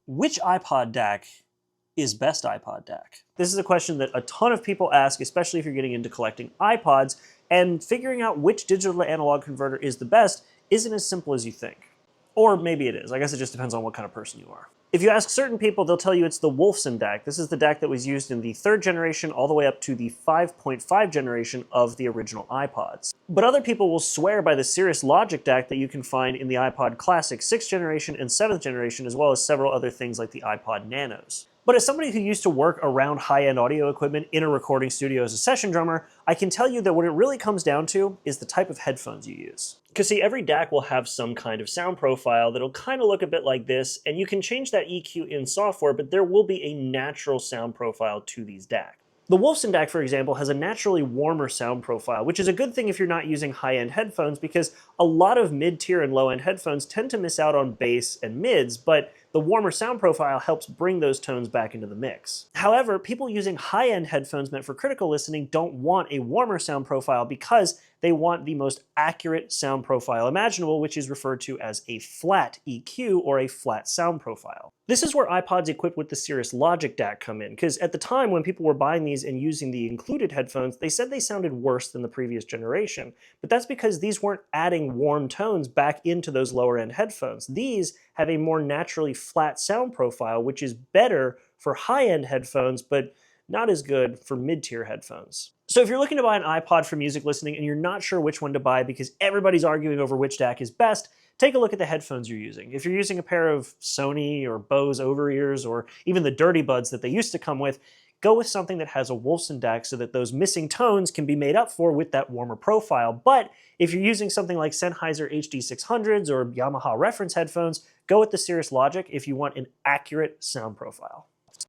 Which iPod DAC is best iPod DAC? This is a question that a ton of people ask, especially if you're getting into collecting iPods, and figuring out which digital to analog converter is the best isn't as simple as you think. Or maybe it is. I guess it just depends on what kind of person you are. If you ask certain people, they'll tell you it's the Wolfson DAC. This is the DAC that was used in the 3rd generation all the way up to the 5.5 generation of the original iPods. But other people will swear by the Cirrus Logic DAC that you can find in the iPod Classic 6th generation and 7th generation, as well as several other things like the iPod Nanos. But as somebody who used to work around high-end audio equipment in a recording studio as a session drummer, I can tell you that what it really comes down to is the type of headphones you use. Because see, every DAC will have some kind of sound profile that'll kind of look a bit like this, and you can change that EQ in software, but there will be a natural sound profile to these DAC. The Wolfson DAC, for example, has a naturally warmer sound profile, which is a good thing if you're not using high-end headphones, because a lot of mid-tier and low-end headphones tend to miss out on bass and mids, but the warmer sound profile helps bring those tones back into the mix. However, people using high-end headphones meant for critical listening don't want a warmer sound profile because they want the most accurate sound profile imaginable, which is referred to as a flat EQ or a flat sound profile. This is where iPods equipped with the Cirrus Logic DAC come in, because at the time when people were buying these and using the included headphones, they said they sounded worse than the previous generation. But that's because these weren't adding warm tones back into those lower end headphones. These have a more naturally flat sound profile, which is better for high-end headphones, but not as good for mid-tier headphones. So if you're looking to buy an iPod for music listening and you're not sure which one to buy because everybody's arguing over which DAC is best, take a look at the headphones you're using. If you're using a pair of Sony or Bose over-ears or even the Dirty Buds that they used to come with, go with something that has a Wolfson DAC so that those missing tones can be made up for with that warmer profile. But if you're using something like Sennheiser HD600s or Yamaha reference headphones, go with the Cirrus Logic if you want an accurate sound profile.